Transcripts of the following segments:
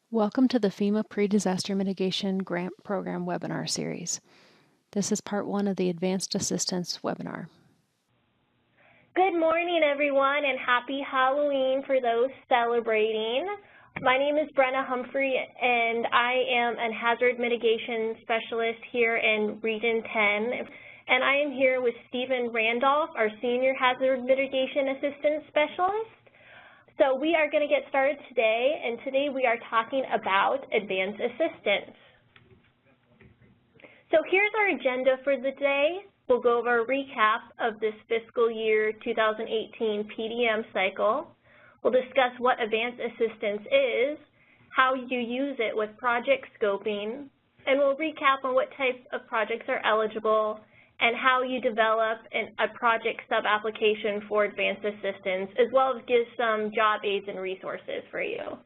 Welcome to the FEMA Pre-Disaster Mitigation Grant Program webinar series. This is part one of the Advanced Assistance webinar. Good morning, everyone, and happy Halloween for those celebrating. My name is Brenna Humphrey, and I am a Hazard Mitigation Specialist here in Region 10. And I am here with Stephen Randolph, our Senior Hazard Mitigation Assistance Specialist. So we are going to get started today, and today we are talking about advanced assistance. So here's our agenda for the day. We'll go over a recap of this fiscal year 2018 PDM cycle. We'll discuss what advanced assistance is, how you use it with project scoping, and we'll recap on what types of projects are eligible and how you develop a project sub-application for advanced assistance, as well as give some job aids and resources for you.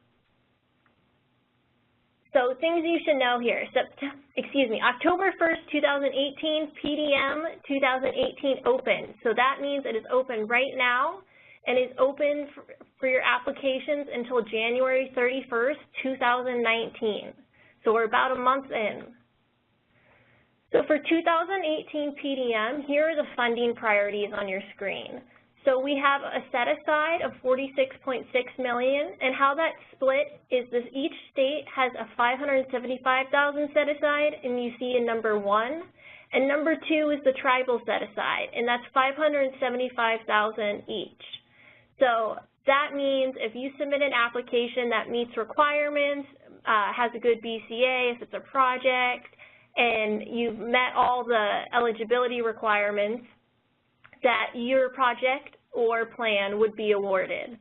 So things you should know here. October 1st, 2018, PDM 2018 open. So that means it is open right now and is open for your applications until January 31st, 2019. So we're about a month in. So for 2018 PDM, here are the funding priorities on your screen. So we have a set aside of $46.6 million, and how that's split is this: each state has a $575,000 set aside, and you see in number 1, and number 2 is the tribal set aside, and that's $575,000 each. So that means if you submit an application that meets requirements, has a good BCA, if it's a project, and you've met all the eligibility requirements, that your project or plan would be awarded.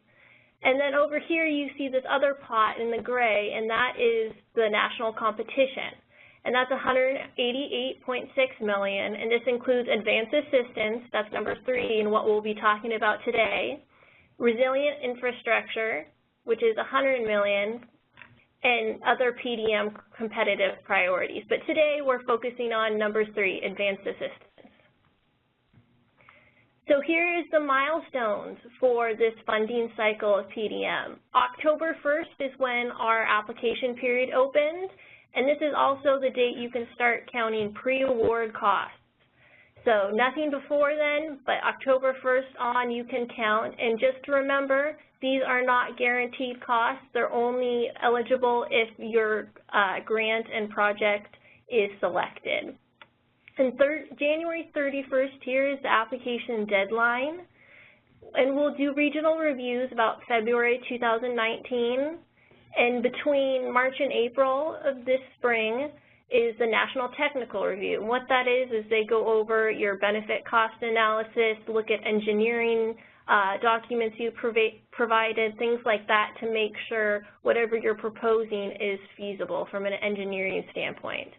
And then over here you see this other pot in the gray, and that is the national competition. And that's $188.6 million, and this includes advanced assistance, that's number 3, and what we'll be talking about today, resilient infrastructure, which is $100 million, and other PDM competitive priorities. But today we're focusing on number 3, advanced assistance. So here is the milestones for this funding cycle of PDM. October 1st is when our application period opens, and this is also the date you can start counting pre-award costs. So nothing before then, but October 1st on you can count. And just to remember, these are not guaranteed costs. They're only eligible if your grant and project is selected. And January 31st here is the application deadline. And we'll do regional reviews about February 2019. And between March and April of this spring is the National Technical Review. And what that is they go over your benefit cost analysis, look at engineering documents you provided, things like that, to make sure whatever you're proposing is feasible from an engineering standpoint.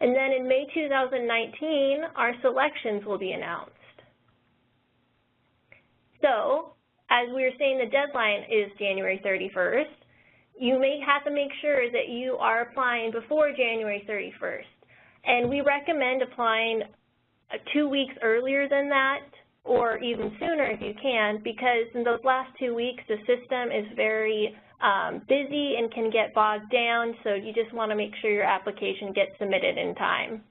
And then in May 2019, our selections will be announced. So, as we were saying, the deadline is January 31st. You may have to make sure that you are applying before January 31st. And we recommend applying 2 weeks earlier than that, or even sooner if you can, because in those last 2 weeks the system is very busy and can get bogged down, so you just want to make sure your application gets submitted in time.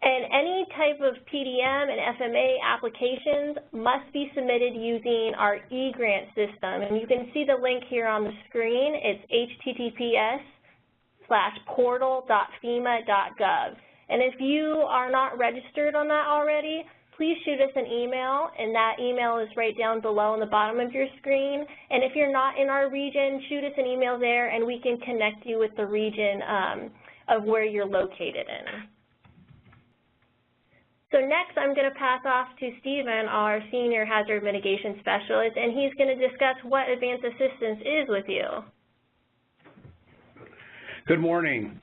And any type of PDM and FMA applications must be submitted using our e-grant system. And you can see the link here on the screen. It's https:/portal.fema.gov. And if you are not registered on that already, please shoot us an email, and that email is right down below on the bottom of your screen. And if you're not in our region, shoot us an email there, and we can connect you with the region of where you're located in. So next, I'm going to pass off to Stephen, our Senior Hazard Mitigation Specialist, and he's going to discuss what advanced assistance is with you. Good morning.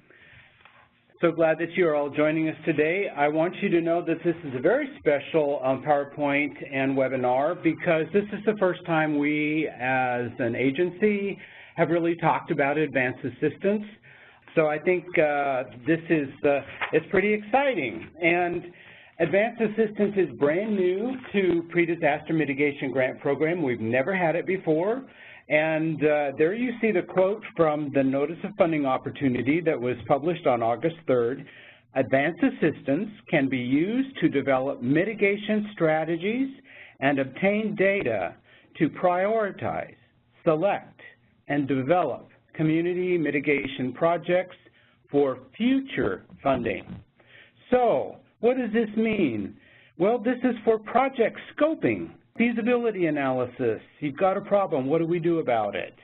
So glad that you are all joining us today. I want you to know that this is a very special PowerPoint and webinar, because this is the first time we, as an agency, have really talked about advanced assistance. So I think it's pretty exciting. And Advanced Assistance is brand new to Pre-Disaster Mitigation Grant Program. We've never had it before, And there you see the quote from the Notice of Funding Opportunity that was published on August 3rd. Advanced assistance can be used to develop mitigation strategies and obtain data to prioritize, select, and develop community mitigation projects for future funding. So, what does this mean? Well, this is for project scoping, feasibility analysis. You've got a problem, what do we do about it?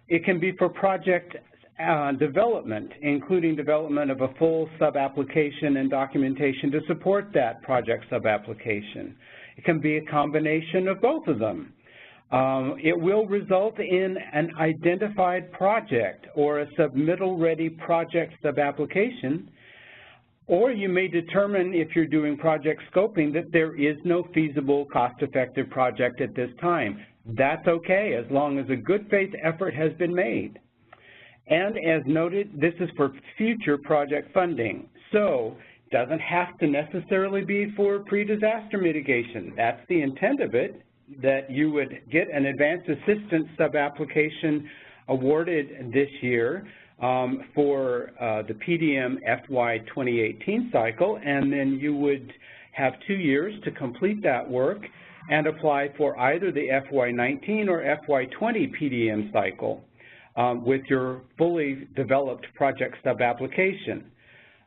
It can be for project development, including development of a full sub-application and documentation to support that project sub-application. It can be a combination of both of them. It will result in an identified project or a submittal-ready project sub-application, or you may determine, if you're doing project scoping, that there is no feasible, cost-effective project at this time. That's okay, as long as a good faith effort has been made. And as noted, this is for future project funding. So, it doesn't have to necessarily be for pre-disaster mitigation. That's the intent of it, that you would get an advanced assistance sub-application awarded this year for the PDM FY 2018 cycle, and then you would have 2 years to complete that work and apply for either the FY 19 or FY 20 PDM cycle with your fully developed project sub-application.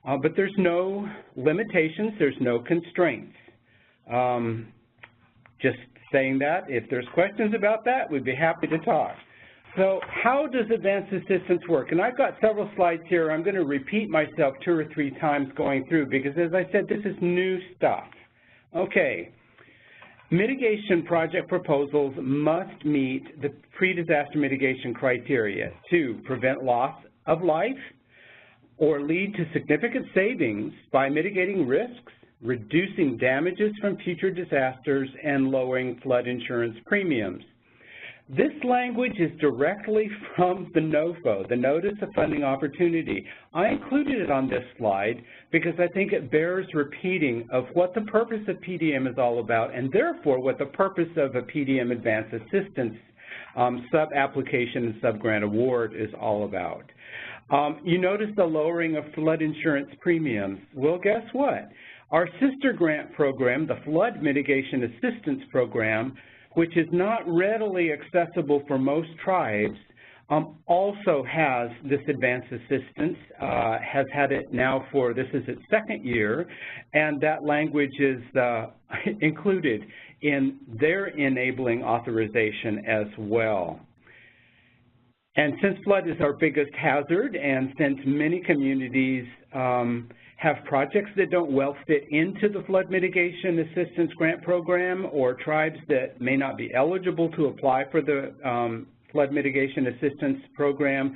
But there's no limitations, there's no constraints. Just saying that, if there's questions about that, we'd be happy to talk. So how does advanced assistance work? And I've got several slides here. I'm going to repeat myself 2 or 3 times going through because, as I said, this is new stuff. Okay. Mitigation project proposals must meet the pre-disaster mitigation criteria to prevent loss of life or lead to significant savings by mitigating risks, reducing damages from future disasters, and lowering flood insurance premiums. This language is directly from the NOFO, the Notice of Funding Opportunity. I included it on this slide because I think it bears repeating of what the purpose of PDM is all about, and therefore what the purpose of a PDM Advanced Assistance sub-application and sub-grant award is all about. You notice the lowering of flood insurance premiums. Well, guess what? Our sister grant program, the Flood Mitigation Assistance Program, which is not readily accessible for most tribes, also has this advanced assistance, has had it now for, this is its 2nd year, and that language is included in their enabling authorization as well. And since flood is our biggest hazard, and since many communities have projects that don't well fit into the Flood Mitigation Assistance Grant Program, or tribes that may not be eligible to apply for the Flood Mitigation Assistance Program,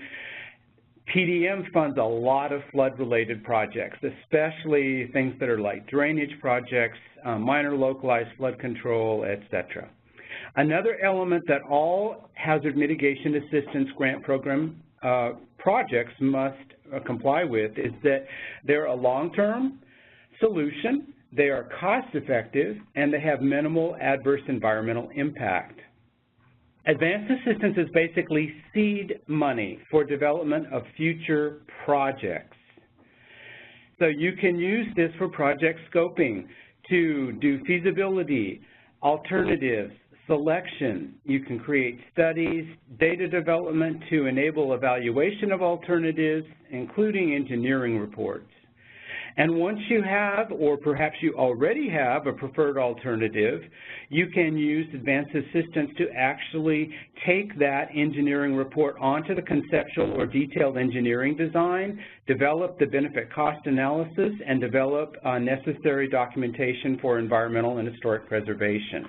PDM funds a lot of flood-related projects, especially things that are like drainage projects, minor localized flood control, etc. Another element that all Hazard Mitigation Assistance Grant Program projects must comply with is that they're a long-term solution, they are cost-effective, and they have minimal adverse environmental impact. Advanced assistance is basically seed money for development of future projects. So you can use this for project scoping to do feasibility, alternatives, selection. You can create studies, data development to enable evaluation of alternatives, including engineering reports. And once you have, or perhaps you already have, a preferred alternative, you can use advanced assistance to actually take that engineering report onto the conceptual or detailed engineering design, develop the benefit cost analysis, and develop necessary documentation for environmental and historic preservation.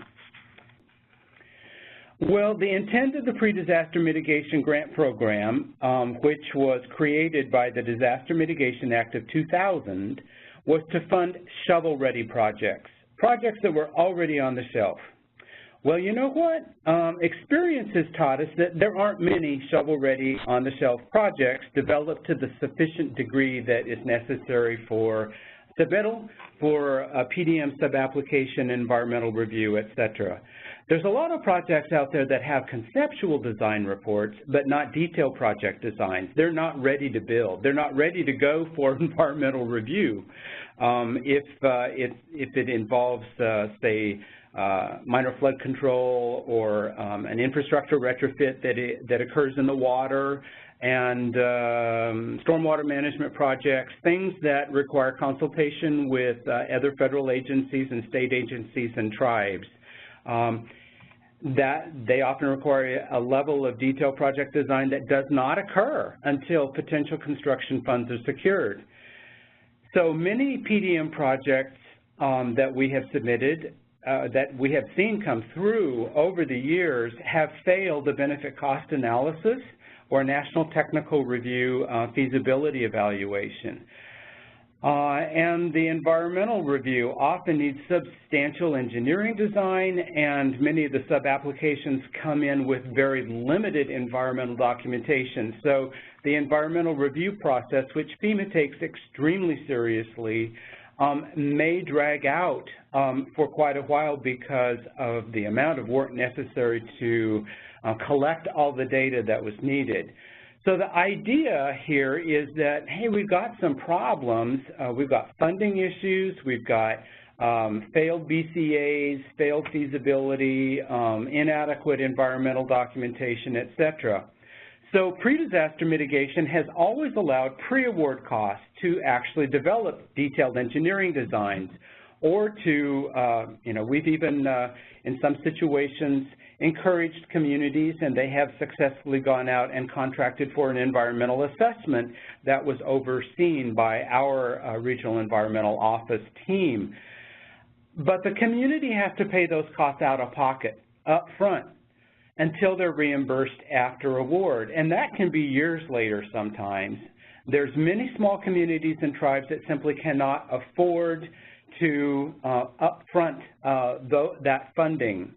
Well, the intent of the Pre-Disaster Mitigation Grant Program, which was created by the Disaster Mitigation Act of 2000, was to fund shovel-ready projects, projects that were already on the shelf. Well, you know what? Experience has taught us that there aren't many shovel-ready, on-the-shelf projects developed to the sufficient degree that is necessary for submittal for a PDM sub-application, environmental review, etc. There's a lot of projects out there that have conceptual design reports, but not detailed project designs. They're not ready to build. They're not ready to go for environmental review. If it involves, say, minor flood control or an infrastructure retrofit that occurs in the water, and stormwater management projects, things that require consultation with other federal agencies and state agencies and tribes. That they often require a level of detailed project design that does not occur until potential construction funds are secured. So many PDM projects that we have submitted, that we have seen come through over the years, have failed the benefit cost analysis or national technical review feasibility evaluation. And the environmental review often needs substantial engineering design, and many of the sub-applications come in with very limited environmental documentation. So the environmental review process, which FEMA takes extremely seriously, may drag out for quite a while because of the amount of work necessary to collect all the data that was needed. So the idea here is that, hey, we've got some problems. We've got funding issues. We've got failed BCAs, failed feasibility, inadequate environmental documentation, et cetera. So pre-disaster mitigation has always allowed pre-award costs to actually develop detailed engineering designs, or to, we've even, in some situations, encouraged communities, and they have successfully gone out and contracted for an environmental assessment that was overseen by our regional environmental office team. But the community has to pay those costs out of pocket up front until they're reimbursed after award, and that can be years later sometimes. There's many small communities and tribes that simply cannot afford to upfront that funding.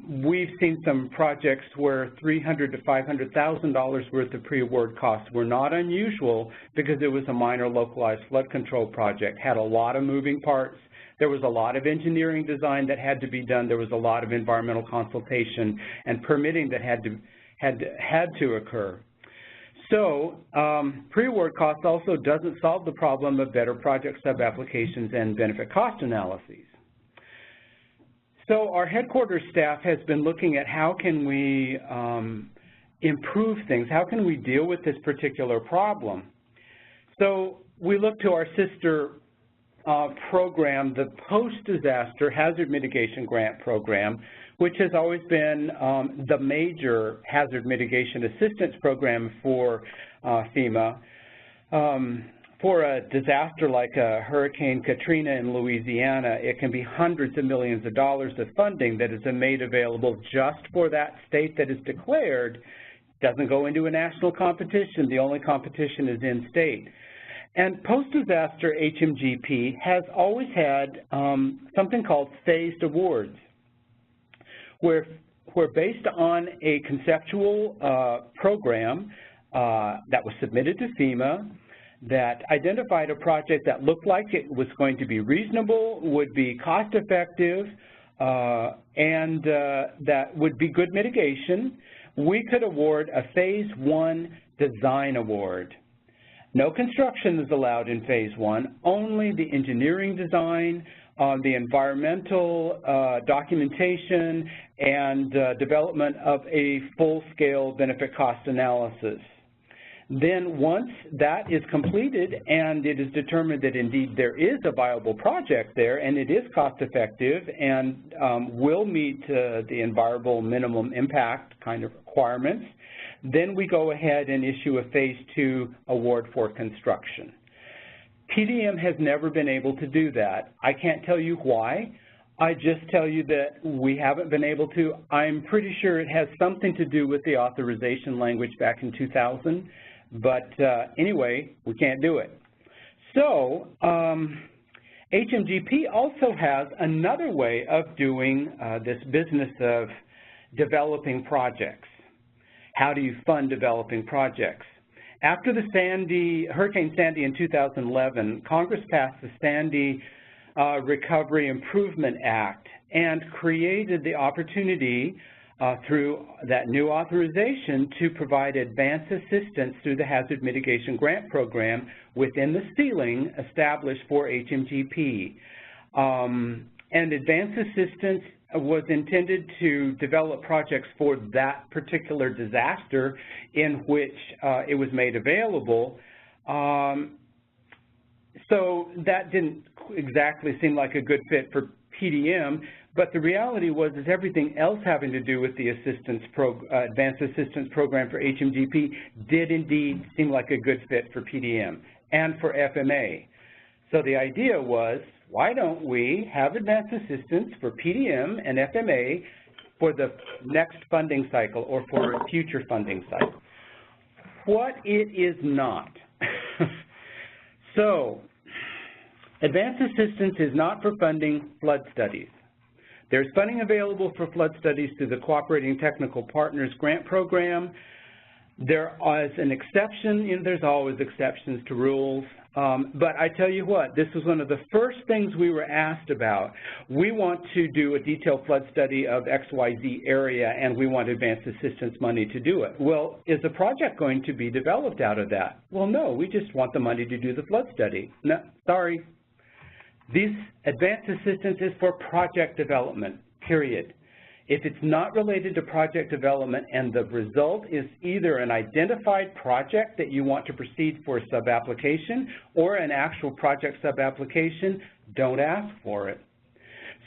We've seen some projects where $300,000 to $500,000 worth of pre-award costs were not unusual because it was a minor localized flood control project, had a lot of moving parts. There was a lot of engineering design that had to be done. There was a lot of environmental consultation and permitting that had to occur. So pre-award costs also doesn't solve the problem of better project sub-applications and benefit cost analyses. So our headquarters staff has been looking at how can we improve things, how can we deal with this particular problem. So we look to our sister program, the Post-Disaster Hazard Mitigation Grant Program, which has always been the major hazard mitigation assistance program for FEMA. For a disaster like Hurricane Katrina in Louisiana, it can be hundreds of millions of dollars of funding that is made available just for that state that is declared. Doesn't go into a national competition. The only competition is in-state. And post-disaster HMGP has always had something called phased awards, where based on a conceptual program that was submitted to FEMA, that identified a project that looked like it was going to be reasonable, would be cost-effective, and that would be good mitigation, we could award a Phase 1 design award. No construction is allowed in Phase 1, only the engineering design, the environmental documentation, and development of a full-scale benefit cost analysis. Then once that is completed and it is determined that indeed there is a viable project there and it is cost effective and will meet the environmental minimum impact kind of requirements, then we go ahead and issue a Phase 2 award for construction. PDM has never been able to do that. I can't tell you why. I just tell you that we haven't been able to. I'm pretty sure it has something to do with the authorization language back in 2000. But anyway, we can't do it. So HMGP also has another way of doing this business of developing projects. How do you fund developing projects? after the Hurricane Sandy in 2011, Congress passed the Sandy Recovery Improvement Act and created the opportunity through that new authorization to provide advanced assistance through the Hazard Mitigation Grant Program within the ceiling established for HMGP. And advanced assistance was intended to develop projects for that particular disaster in which it was made available. So that didn't exactly seem like a good fit for PDM, but the reality was is everything else having to do with the Advanced Assistance Program for HMGP did indeed seem like a good fit for PDM and for FMA. So the idea was, why don't we have advanced assistance for PDM and FMA for the next funding cycle or for a future funding cycle? What it is not. So, advanced assistance is not for funding flood studies. There's funding available for flood studies through the Cooperating Technical Partners Grant Program. There is an exception, there's always exceptions to rules, but I tell you what, this was one of the first things we were asked about. We want to do a detailed flood study of XYZ area and we want advanced assistance money to do it. Well, is the project going to be developed out of that? Well, no, we just want the money to do the flood study. No, sorry. This advanced assistance is for project development, period. If it's not related to project development and the result is either an identified project that you want to proceed for a sub-application or an actual project sub-application, don't ask for it.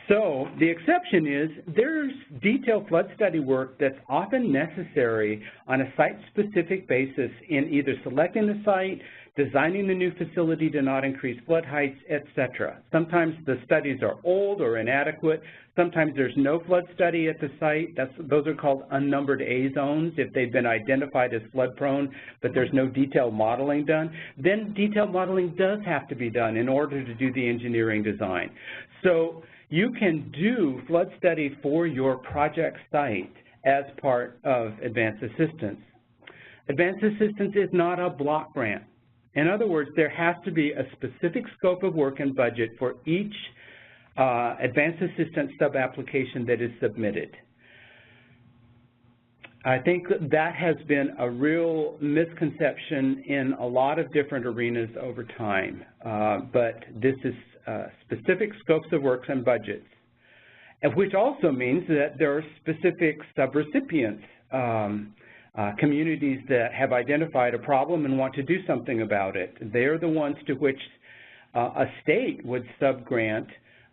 So the exception is there's detailed flood study work that's often necessary on a site-specific basis in either selecting the site, designing the new facility to not increase flood heights, etc. Sometimes the studies are old or inadequate. Sometimes there's no flood study at the site. Those are called unnumbered A zones if they've been identified as flood prone, but there's no detailed modeling done. Then detailed modeling does have to be done in order to do the engineering design. So you can do flood study for your project site as part of advanced assistance. Advanced assistance is not a block grant. In other words, there has to be a specific scope of work and budget for each advanced assistance sub-application that is submitted. I think that has been a real misconception in a lot of different arenas over time, but this is specific scopes of works and budgets, which also means that there are specific subrecipients. Communities that have identified a problem and want to do something about it. They're the ones to which a state would subgrant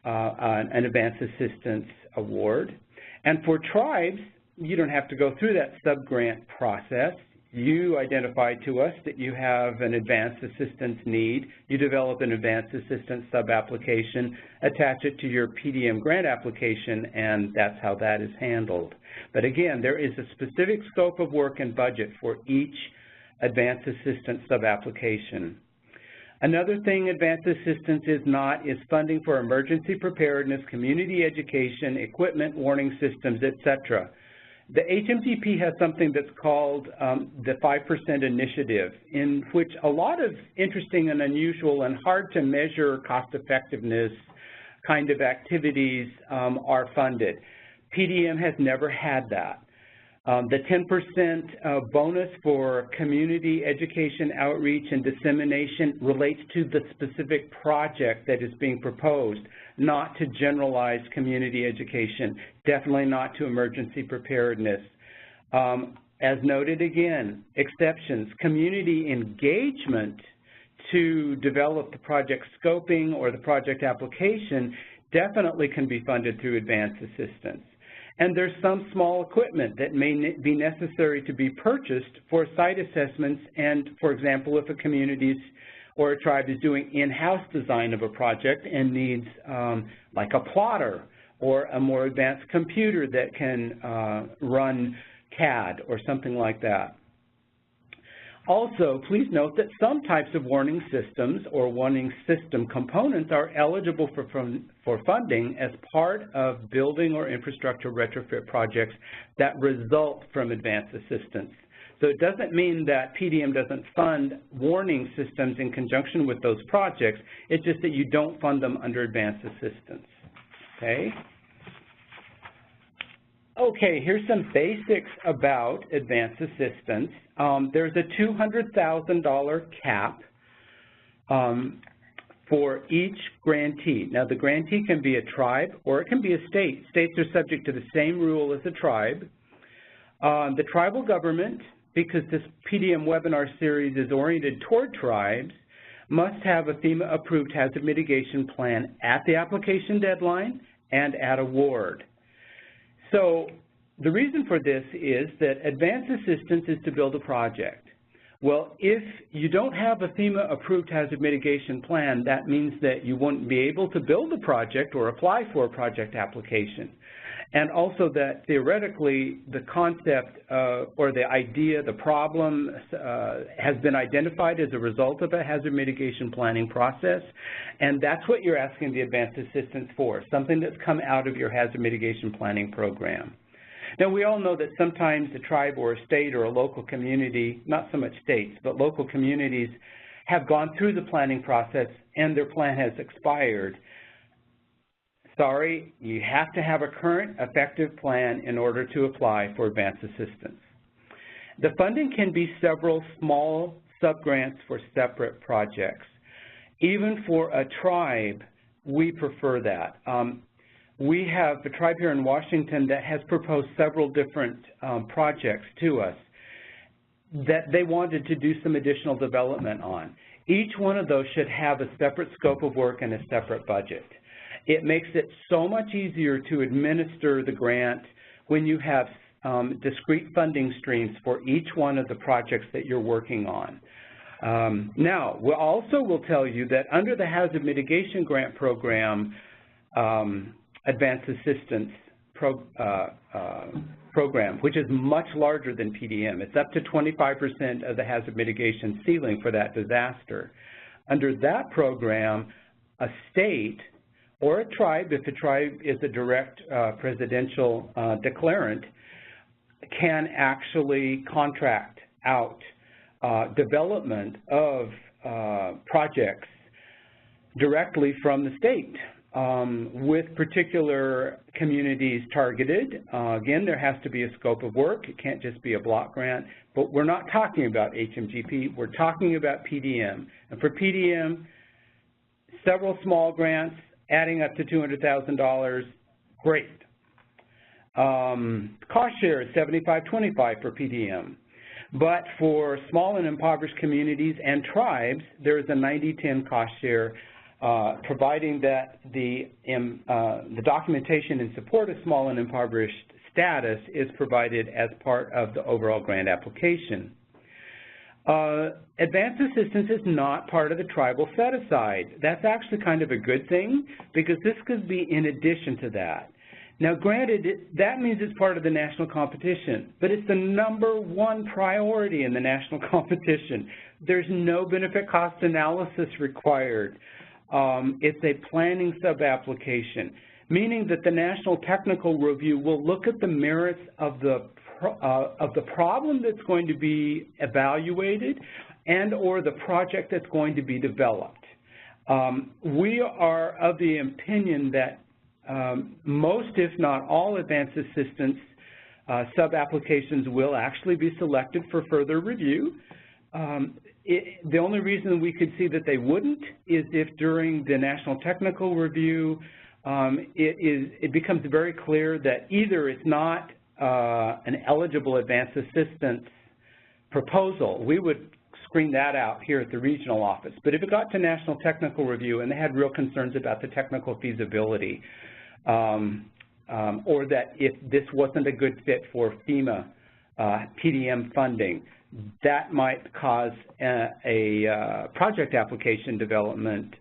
an advanced assistance award. And for tribes, you don't have to go through that subgrant process. You identify to us that you have an advanced assistance need. You develop an advanced assistance sub-application, attach it to your PDM grant application, and that's how that is handled. But again, there is a specific scope of work and budget for each advanced assistance sub-application. Another thing advanced assistance is not is funding for emergency preparedness, community education, equipment, warning systems, etc. The HMGP has something that's called the 5% initiative, in which a lot of interesting and unusual and hard to measure cost effectiveness kind of activities are funded. PDM has never had that. The 10% bonus for community education, outreach, and dissemination relates to the specific project that is being proposed, not to generalized community education, definitely not to emergency preparedness. As noted again, exceptions, community engagement to develop the project scoping or the project application definitely can be funded through advanced assistance. And there's some small equipment that may be necessary to be purchased for site assessments and, for example, if a community or a tribe is doing in-house design of a project and needs like a plotter or a more advanced computer that can run CAD or something like that. Also, please note that some types of warning systems or warning system components are eligible for funding as part of building or infrastructure retrofit projects that result from advanced assistance. So it doesn't mean that PDM doesn't fund warning systems in conjunction with those projects. It's just that you don't fund them under advanced assistance, okay? Okay, here's some basics about advanced assistance. There's a $200,000 cap for each grantee. Now, the grantee can be a tribe or it can be a state. States are subject to the same rule as a tribe. The tribal government, because this PDM webinar series is oriented toward tribes, must have a FEMA-approved hazard mitigation plan at the application deadline and at award. So the reason for this is that advanced assistance is to build a project. Well, if you don't have a FEMA-approved hazard mitigation plan, that means that you wouldn't be able to build a project or apply for a project application. And also that theoretically the concept or the idea, the problem has been identified as a result of a hazard mitigation planning process, and that's what you're asking the advanced assistance for, something that's come out of your hazard mitigation planning program. Now, we all know that sometimes a tribe or a state or a local community, not so much states, but local communities have gone through the planning process and their plan has expired. Sorry, you have to have a current effective plan in order to apply for advanced assistance. The funding can be several small subgrants for separate projects. Even for a tribe, we prefer that. We have a tribe here in Washington that has proposed several different projects to us that they wanted to do some additional development on. Each one of those should have a separate scope of work and a separate budget. It makes it so much easier to administer the grant when you have discrete funding streams for each one of the projects that you're working on. Now, we also will tell you that under the Hazard Mitigation Grant Program, Advanced Assistance program, which is much larger than PDM. It's up to 25% of the hazard mitigation ceiling for that disaster. Under that program, a state or a tribe, if the tribe is a direct presidential declarant, can actually contract out development of projects directly from the state with particular communities targeted. Again, there has to be a scope of work. It can't just be a block grant. But we're not talking about HMGP. We're talking about PDM. And for PDM, several small grants adding up to $200,000, great. Cost share is 75-25 for PDM. But for small and impoverished communities and tribes, there is a 90-10 cost share, providing that the documentation in support of small and impoverished status is provided as part of the overall grant application. Advanced assistance is not part of the tribal set-aside. That's actually kind of a good thing because this could be in addition to that. Now, granted, that means it's part of the national competition, but it's the #1 priority in the national competition. There's no benefit cost analysis required. It's a planning sub-application, meaning that the National Technical Review will look at the merits of the problem that's going to be evaluated and or the project that's going to be developed. We are of the opinion that most, if not all, advanced assistance sub-applications will actually be selected for further review. The only reason we could see that they wouldn't is if during the National Technical Review it becomes very clear that either it's not an eligible advanced assistance proposal. We would screen that out here at the regional office. But if it got to National Technical Review and they had real concerns about the technical feasibility or that if this wasn't a good fit for FEMA PDM funding, that might cause a project application development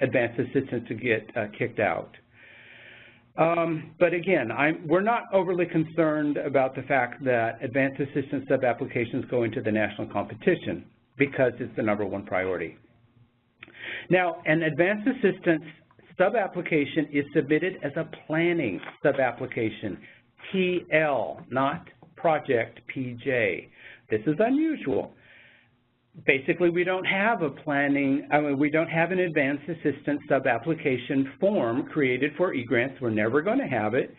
advanced assistance to get kicked out. But again, we're not overly concerned about the fact that advanced assistance sub-applications go into the national competition because it's the #1 priority. Now, an advanced assistance sub-application is submitted as a planning sub-application, TL, not project PJ. This is unusual. Basically, we don't have we don't have an advanced assistance sub-application form created for e-grants. We're never going to have it,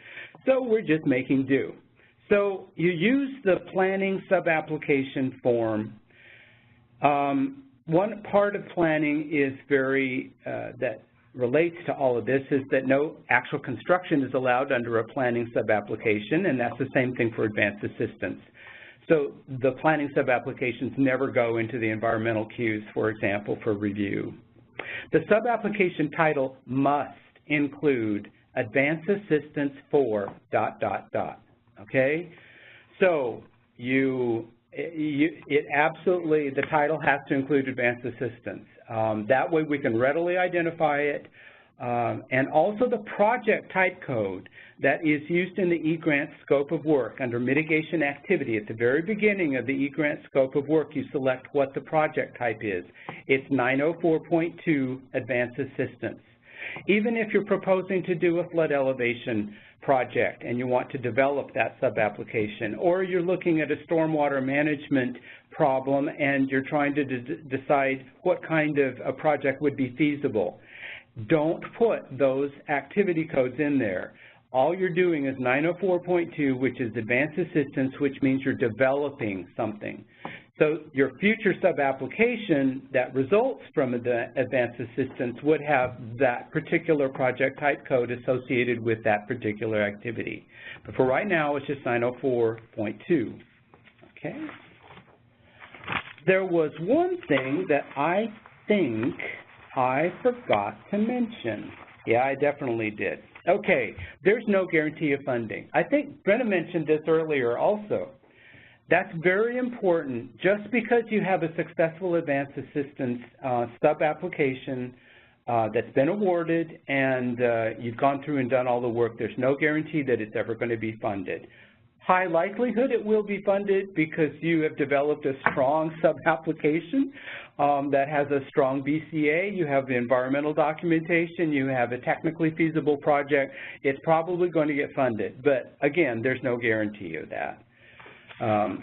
so we're just making do. So you use the planning sub-application form. One part of planning is that relates to all of this is that no actual construction is allowed under a planning sub-application, and that's the same thing for advanced assistance. So the planning sub-applications never go into the environmental queues, for example, for review. The sub-application title must include Advanced Assistance for ... Okay? So it absolutely, the title has to include Advanced Assistance. That way we can readily identify it. And also the project type code that is used in the e-grant scope of work under mitigation activity. At the very beginning of the e-grant scope of work, you select what the project type is. It's 904.2 Advanced Assistance. Even if you're proposing to do a flood elevation project and you want to develop that sub-application, or you're looking at a stormwater management problem and you're trying to decide what kind of a project would be feasible, don't put those activity codes in there. All you're doing is 904.2, which is advanced assistance, which means you're developing something. So your future sub-application that results from the advanced assistance would have that particular project type code associated with that particular activity. But for right now, it's just 904.2. Okay? There was one thing that I think I forgot to mention. Yeah, I definitely did. Okay, there's no guarantee of funding. I think Brenna mentioned this earlier also. That's very important. Just because you have a successful advanced assistance sub-application that's been awarded and you've gone through and done all the work, there's no guarantee that it's ever going to be funded. High likelihood it will be funded because you have developed a strong sub-application that has a strong BCA, you have the environmental documentation, you have a technically feasible project. It's probably going to get funded, but again, there's no guarantee of that. And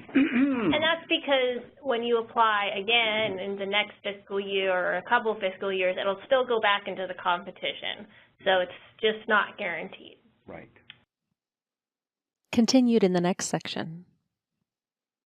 that's because when you apply again in the next fiscal year or a couple fiscal years, it'll still go back into the competition. So it's just not guaranteed. Right. Continued in the next section.